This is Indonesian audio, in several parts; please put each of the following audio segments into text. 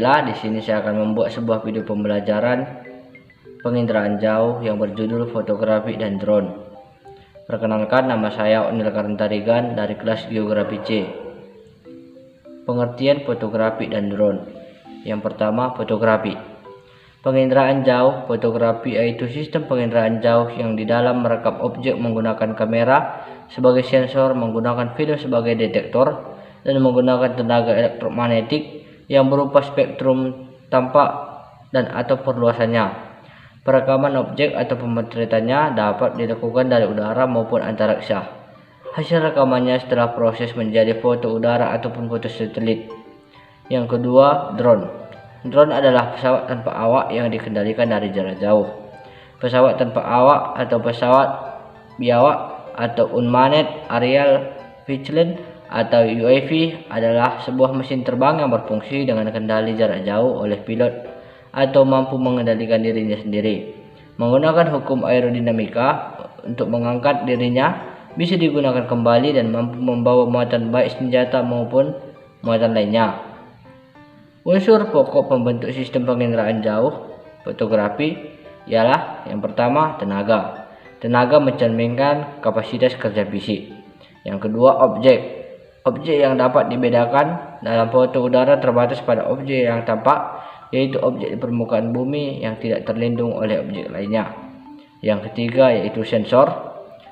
Baiklah, di sini saya akan membuat sebuah video pembelajaran penginderaan jauh yang berjudul fotografi dan drone. Perkenalkan, nama saya Onil Karantarigan dari kelas Geografi C. Pengertian fotografi dan drone. Yang pertama, fotografi. Penginderaan jauh, fotografi yaitu sistem penginderaan jauh yang di dalam merekam objek menggunakan kamera sebagai sensor, menggunakan film sebagai detektor, dan menggunakan tenaga elektromagnetik yang berupa spektrum tampak dan atau perluasannya. Perekaman objek atau pemotretannya dapat dilakukan dari udara maupun antariksa. Hasil rekamannya setelah proses menjadi foto udara ataupun foto satelit. Yang kedua, drone. Drone adalah pesawat tanpa awak yang dikendalikan dari jarak jauh. Pesawat tanpa awak atau pesawat biawak atau unmanned aerial vehicle atau UAV adalah sebuah mesin terbang yang berfungsi dengan kendali jarak jauh oleh pilot atau mampu mengendalikan dirinya sendiri. Menggunakan hukum aerodinamika untuk mengangkat dirinya bisa digunakan kembali dan mampu membawa muatan baik senjata maupun muatan lainnya. Unsur pokok pembentuk sistem penginderaan jauh fotografi ialah yang pertama, tenaga. Tenaga mencerminkan kapasitas kerja fisik. Yang kedua, objek. Objek yang dapat dibedakan dalam foto udara terbatas pada objek yang tampak, yaitu objek di permukaan bumi yang tidak terlindung oleh objek lainnya. Yang ketiga yaitu sensor.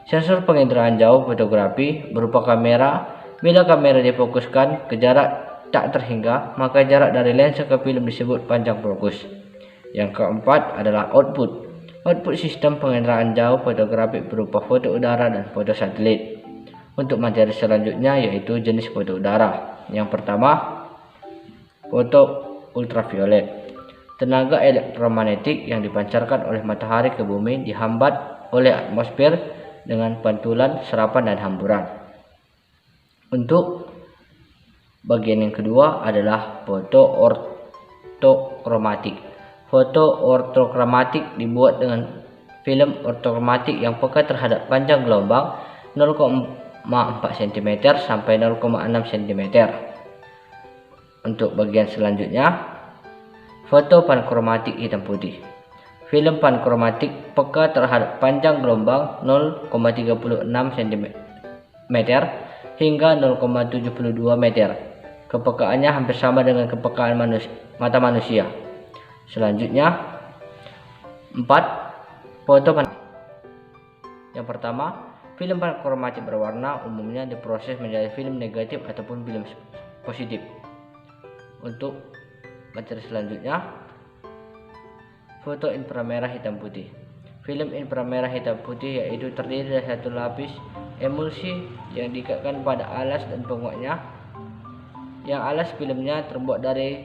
Sensor penginderaan jauh fotografi berupa kamera. Bila kamera difokuskan ke jarak tak terhingga, maka jarak dari lensa ke film disebut panjang fokus. Yang keempat adalah output. Output sistem penginderaan jauh fotografi berupa foto udara dan foto satelit. Untuk materi selanjutnya yaitu jenis foto udara. Yang pertama, foto ultraviolet. Tenaga elektromagnetik yang dipancarkan oleh matahari ke bumi dihambat oleh atmosfer dengan pantulan, serapan, dan hamburan. Untuk bagian yang kedua adalah foto ortokromatik. Foto ortokromatik dibuat dengan film ortokromatik yang peka terhadap panjang gelombang 0,4 cm sampai 0,6 cm. Untuk bagian selanjutnya, foto pankromatik hitam putih. Film pankromatik peka terhadap panjang gelombang 0,36 cm hingga 0,72 meter. Kepekaannya hampir sama dengan kepekaan mata manusia. Selanjutnya, 4. Foto yang pertama, film pankromatik berwarna umumnya diproses menjadi film negatif ataupun film positif. Untuk materi selanjutnya, foto inframerah hitam putih. Film inframerah hitam putih yaitu terdiri dari satu lapis emulsi yang diikatkan pada alas dan penguatnya. Yang alas filmnya terbuat dari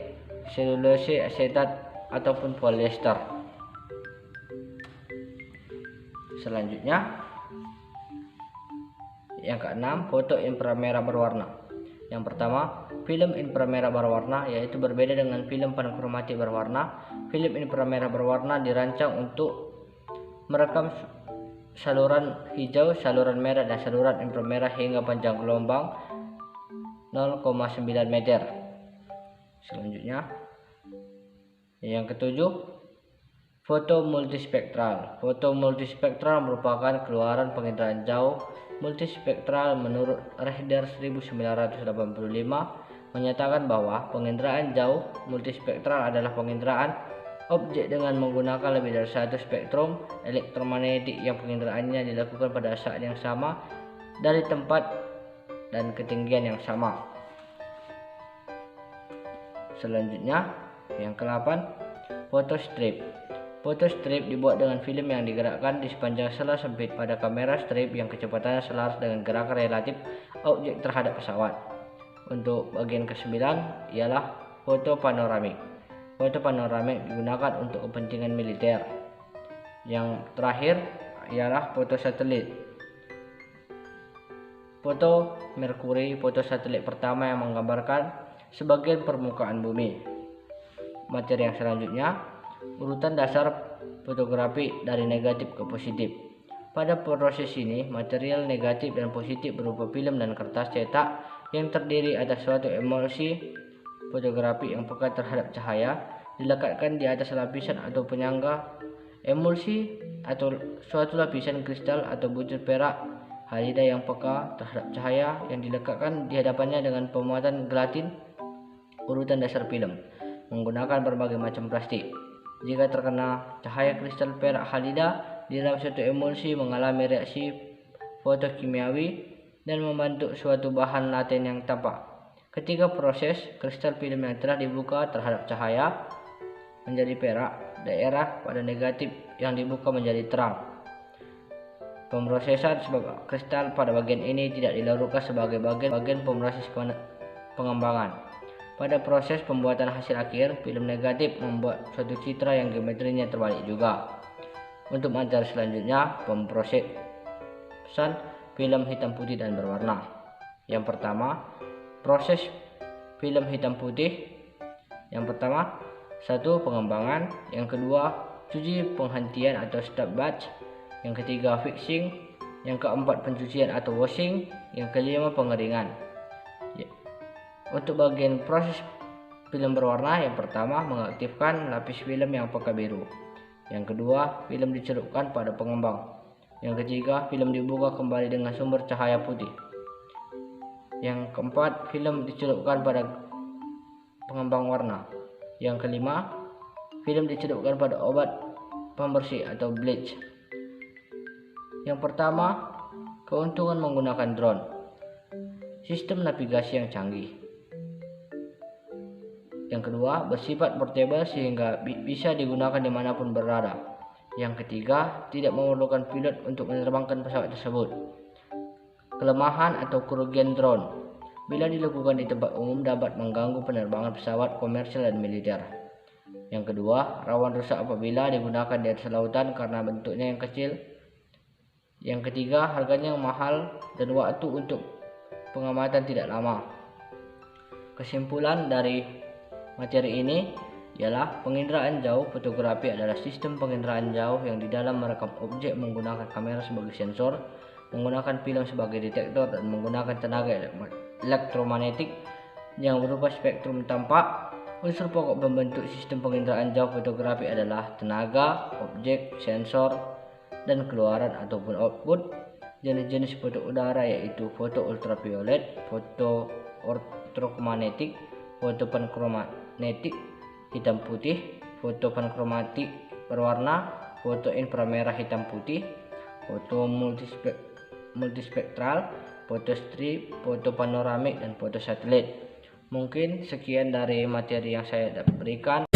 selulose asetat ataupun polyester. Selanjutnya, yang keenam, foto inframerah berwarna. Yang pertama, film inframerah berwarna yaitu berbeda dengan film pankromatik berwarna. Film inframerah berwarna dirancang untuk merekam saluran hijau, saluran merah, dan saluran inframerah hingga panjang gelombang 0,9 meter. Selanjutnya, yang ketujuh, foto multispektral. Foto multispektral merupakan keluaran penginderaan jauh multispektral menurut Raeder 1985 menyatakan bahwa penginderaan jauh multispektral adalah penginderaan objek dengan menggunakan lebih dari satu spektrum elektromagnetik yang penginderaannya dilakukan pada saat yang sama dari tempat dan ketinggian yang sama. Selanjutnya, yang ke-8, foto strip. Foto strip dibuat dengan film yang digerakkan di sepanjang sela sempit pada kamera strip yang kecepatannya selaras dengan gerakan relatif objek terhadap pesawat. Untuk bagian ke-9 ialah foto panoramik. Foto panoramik digunakan untuk kepentingan militer. Yang terakhir ialah foto satelit. Foto Merkuri, foto satelit pertama yang menggambarkan sebagian permukaan bumi. Materi yang selanjutnya, urutan dasar fotografi dari negatif ke positif. Pada proses ini, material negatif dan positif berupa film dan kertas cetak yang terdiri atas suatu emulsi fotografi yang peka terhadap cahaya dilekatkan di atas lapisan atau penyangga emulsi atau suatu lapisan kristal atau butir perak halida yang peka terhadap cahaya yang dilekatkan di hadapannya dengan pemuatan gelatin urutan dasar film menggunakan berbagai macam plastik. Jika terkena cahaya kristal perak halida di dalam suatu emulsi mengalami reaksi fotokimiawi dan membentuk suatu bahan laten yang tampak. Ketika proses, kristal film yang telah dibuka terhadap cahaya menjadi perak, daerah pada negatif yang dibuka menjadi terang. Pemrosesan sebab kristal pada bagian ini tidak dilarutkan sebagai bagian pemroses pengembangan. Pada proses pembuatan hasil akhir, film negatif membuat suatu citra yang geometrinya terbalik juga. Untuk materi selanjutnya, pemrosesan film hitam putih dan berwarna. Yang pertama, proses film hitam putih. Yang pertama, 1. Pengembangan. Yang kedua, cuci penghentian atau stop batch. Yang ketiga, fixing. Yang keempat, pencucian atau washing. Yang kelima, pengeringan. Untuk bagian proses film berwarna, yang pertama mengaktifkan lapis film yang peka biru. Yang kedua, film dicelupkan pada pengembang. Yang ketiga, film dibuka kembali dengan sumber cahaya putih. Yang keempat, film dicelupkan pada pengembang warna. Yang kelima, film dicelupkan pada obat pembersih atau bleach. Yang pertama, keuntungan menggunakan drone. Sistem navigasi yang canggih. Yang kedua, bersifat portable sehingga bisa digunakan dimanapun berada. Yang ketiga, tidak memerlukan pilot untuk menerbangkan pesawat tersebut. Kelemahan atau kerugian drone. Bila dilakukan di tempat umum dapat mengganggu penerbangan pesawat komersial dan militer. Yang kedua, rawan rusak apabila digunakan di atas lautan karena bentuknya yang kecil. Yang ketiga, harganya yang mahal dan waktu untuk pengamatan tidak lama. Kesimpulan dari materi ini ialah penginderaan jauh fotografi adalah sistem penginderaan jauh yang di dalam merekam objek menggunakan kamera sebagai sensor, menggunakan film sebagai detektor, dan menggunakan tenaga elektromagnetik yang berupa spektrum tampak. Unsur pokok pembentuk sistem penginderaan jauh fotografi adalah tenaga, objek, sensor, dan keluaran ataupun output. Jenis-jenis foto udara yaitu foto ultraviolet, foto ortokromatik, foto pankromatik hitam putih, foto pankromatik berwarna, foto inframerah hitam putih, foto multispektral, foto strip, foto panoramik, dan foto satelit. Mungkin sekian dari materi yang saya berikan.